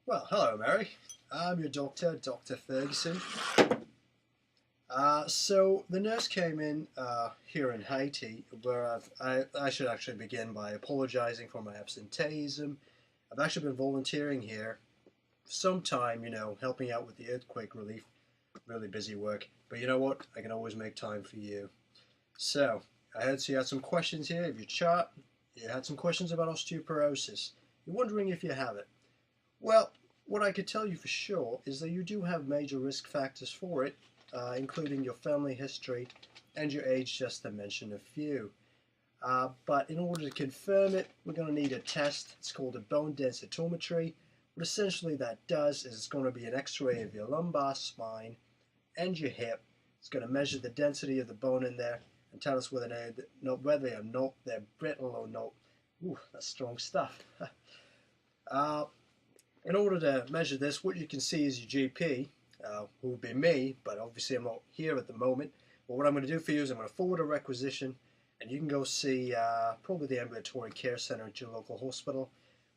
Well, hello, Mary. I'm your doctor, Dr. Ferguson. So the nurse came in here in Haiti, where I should actually begin by apologizing for my absenteeism. I've actually been volunteering here for some time, helping out with the earthquake relief. Really busy work, but you know what? I can always make time for you. So I heard you had some questions here. If you chart, you had some questions about osteoporosis. You're wondering if you have it. Well, what I could tell you for sure is that you do have major risk factors for it, including your family history and your age, just to mention a few. But in order to confirm it, we're going to need a test. It's called a bone densitometry. What essentially that does is it's going to be an x-ray of your lumbar spine and your hip. It's going to measure the density of the bone in there and tell us whether or not they're brittle or not. Ooh, that's strong stuff. In order to measure this, what you can see is your GP, who will be me, but obviously I'm not here at the moment. But what I'm going to do for you is I'm going to forward a requisition, and you can go see probably the ambulatory care center at your local hospital.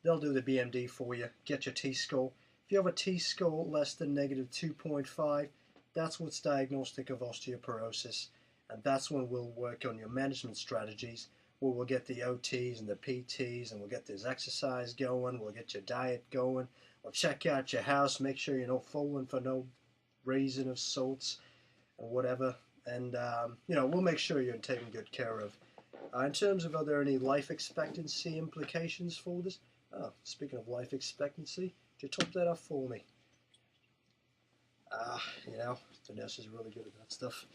They'll do the BMD for you, get your T-score. If you have a T-score less than negative 2.5, that's what's diagnostic of osteoporosis, and that's when we'll work on your management strategies, where we'll get the OTs and the PTs, and we'll get this exercise going, we'll get your diet going, we'll check out your house, make sure you're not falling for no reason of sorts and whatever, and we'll make sure you're taken good care of. In terms of are there any life expectancy implications for this? Oh, speaking of life expectancy, could you top that up for me? The nurse is really good at that stuff.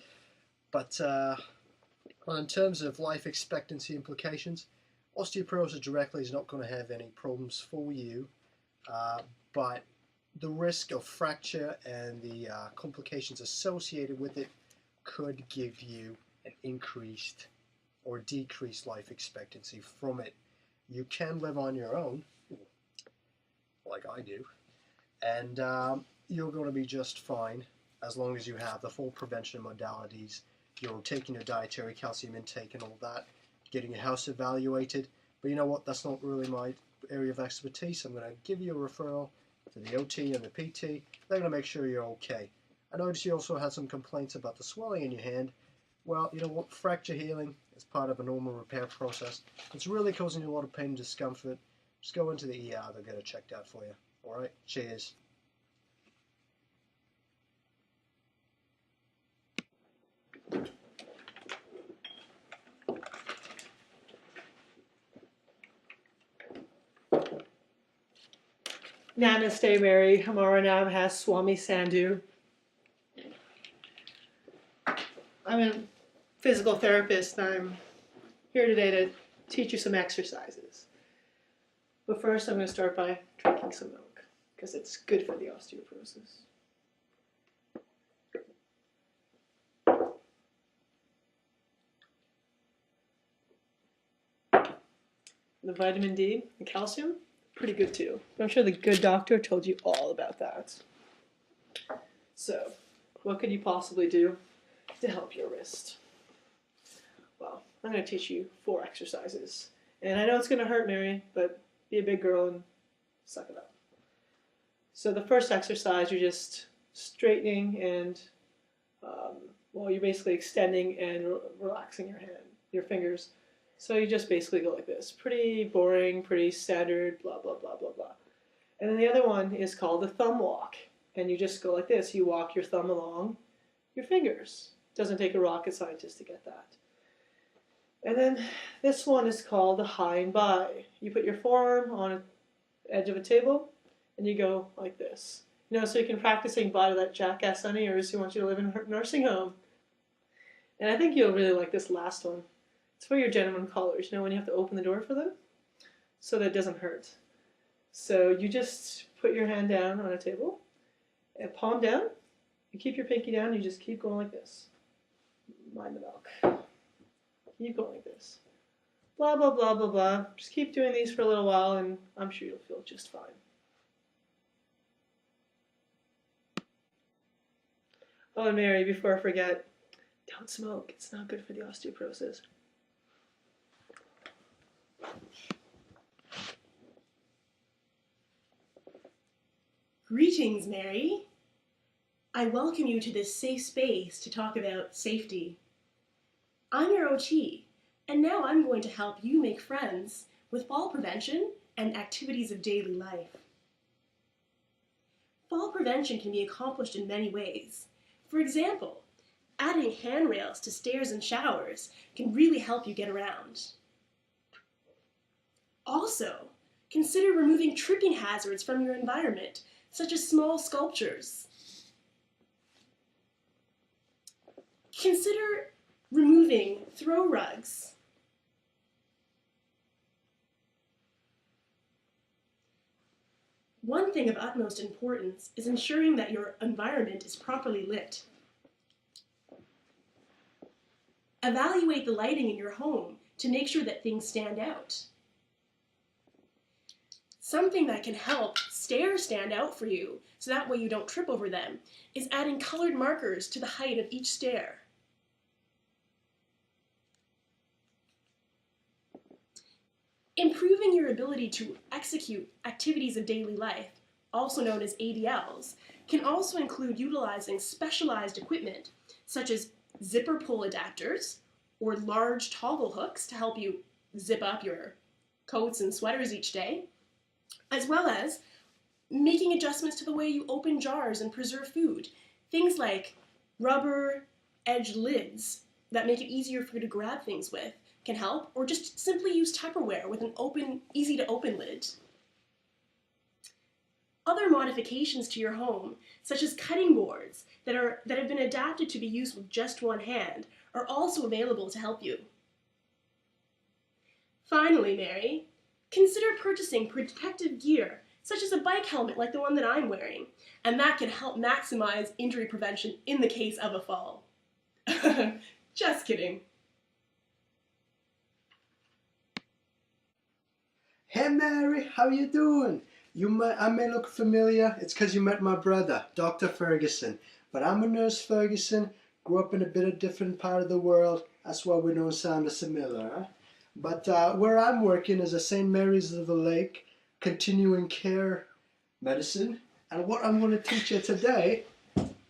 But well, in terms of life expectancy implications, osteoporosis directly is not going to have any problems for you, but the risk of fracture and the complications associated with it could give you an increased or decreased life expectancy from it. You can live on your own, like I do, and you're going to be just fine as long as you have the full prevention modalities. You're taking your dietary calcium intake and all that, getting your house evaluated. But you know what? That's not really my area of expertise. I'm going to give you a referral to the OT and the PT. They're going to make sure you're okay. I noticed you also had some complaints about the swelling in your hand. Well, you know what? Fracture healing is part of a normal repair process. It's really causing you a lot of pain and discomfort. Just go into the ER. They'll get it checked out for you. All right? Cheers. Namaste, Mary. Hamaranam has Swami Sandhu. I'm a physical therapist, and I'm here today to teach you some exercises. But first, I'm going to start by drinking some milk, because it's good for the osteoporosis. The vitamin D and calcium, pretty good too. I'm sure the good doctor told you all about that. So, what could you possibly do to help your wrist? Well, I'm going to teach you 4 exercises. And I know it's going to hurt, Mary, but be a big girl and suck it up. So the first exercise, you're just straightening and, you're basically extending and relaxing your fingers. So you just basically go like this. Pretty boring, pretty standard, blah, blah, blah, blah, blah. And then the other one is called the thumb walk. And you just go like this. You walk your thumb along your fingers. It doesn't take a rocket scientist to get that. And then this one is called the high and by. You put your forearm on the edge of a table and you go like this. So you can practice saying bye to that jackass son of yours who wants you to live in a nursing home. And I think you'll really like this last one. It's for your gentlemen callers, when you have to open the door for them, so that it doesn't hurt. So you just put your hand down on a table, and palm down. You keep your pinky down, you just keep going like this. Mind the milk. Keep going like this. Blah, blah, blah, blah, blah. Just keep doing these for a little while, and I'm sure you'll feel just fine. Oh, and Mary, before I forget, don't smoke. It's not good for the osteoporosis. Greetings, Mary. I welcome you to this safe space to talk about safety. I'm your OT, and now I'm going to help you make friends with fall prevention and activities of daily life. Fall prevention can be accomplished in many ways. For example, adding handrails to stairs and showers can really help you get around. Also, consider removing tripping hazards from your environment, such as small sculptures. Consider removing throw rugs. One thing of utmost importance is ensuring that your environment is properly lit. Evaluate the lighting in your home to make sure that things stand out. Something that can help stairs stand out for you, so that way you don't trip over them, is adding colored markers to the height of each stair. Improving your ability to execute activities of daily life, also known as ADLs, can also include utilizing specialized equipment, such as zipper pull adapters or large toggle hooks to help you zip up your coats and sweaters each day, as well as making adjustments to the way you open jars and preserve food. Things like rubber edged lids that make it easier for you to grab things with can help, or just simply use Tupperware with an easy to open lid. Other modifications to your home, such as cutting boards that have been adapted to be used with just one hand, are also available to help you. Finally, Mary, consider purchasing protective gear, such as a bike helmet like the one that I'm wearing, and that can help maximize injury prevention in the case of a fall. Just kidding. Hey Mary, how you doing? I may look familiar. It's because you met my brother, Dr. Ferguson. But I'm a nurse Ferguson. Grew up in a bit of different part of the world. That's why we don't sound similar. Huh? But where I'm working is at St. Mary's of the Lake, continuing care medicine. And what I'm going to teach you today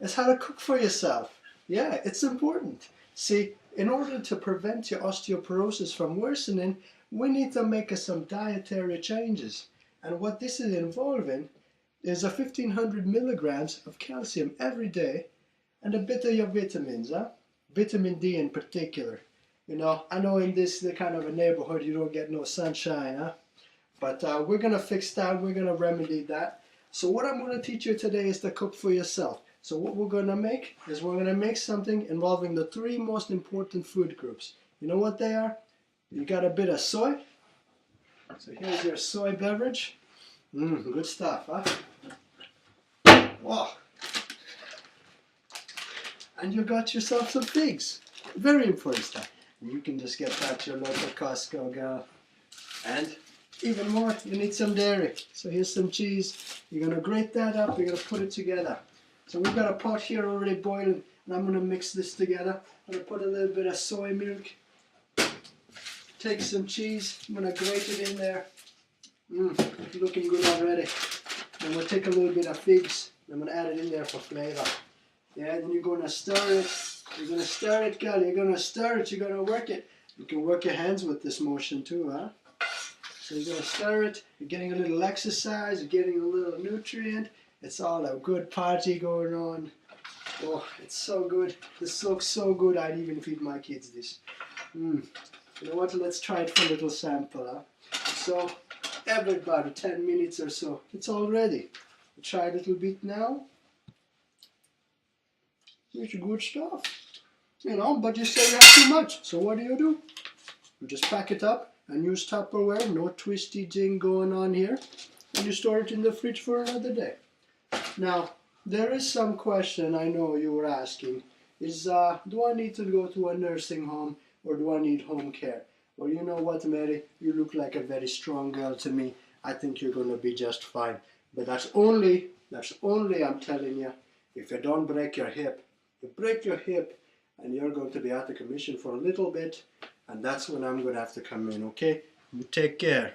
is how to cook for yourself. Yeah, it's important. See, in order to prevent your osteoporosis from worsening, we need to make some dietary changes. And what this is involving is 1,500 milligrams of calcium every day and a bit of your vitamins, vitamin D in particular. You know, I know in the kind of a neighborhood you don't get no sunshine, but we're going to fix that, we're going to remedy that. So what I'm going to teach you today is to cook for yourself. So what we're going to make is we're going to make something involving the 3 most important food groups. You know what they are? You got a bit of soy. So here's your soy beverage. Good stuff, huh? Whoa. And you got yourself some figs. Very important stuff. And you can just get that at your local Costco, girl. And even more, you need some dairy. So here's some cheese. You're going to grate that up. You're going to put it together. So we've got a pot here already boiling. And I'm going to mix this together. I'm going to put a little bit of soy milk. Take some cheese, I'm going to grate it in there. Looking good already. Then we'll take a little bit of figs. I'm going to add it in there for flavor. Yeah, then you're going to stir it. You're going to stir it, girl. You're going to stir it. You're going to work it. You can work your hands with this motion too, huh? So you're going to stir it. You're getting a little exercise. You're getting a little nutrient. It's all a good party going on. Oh, it's so good. This looks so good. I'd even feed my kids this. You know what, let's try it for a little sample. So, every about 10 minutes or so, it's all ready. Try a little bit now. It's good stuff. You know, but you say you have too much. So what do? You just pack it up and use Tupperware. No twisty thing going on here. And you store it in the fridge for another day. Now, there is some question I know you were asking. Is, do I need to go to a nursing home? Or do I need home care? Well, you know what, Mary? You look like a very strong girl to me. I think you're going to be just fine. But that's only, I'm telling you, if you don't break your hip. You break your hip and you're going to be out of commission for a little bit. And that's when I'm going to have to come in, okay? You take care.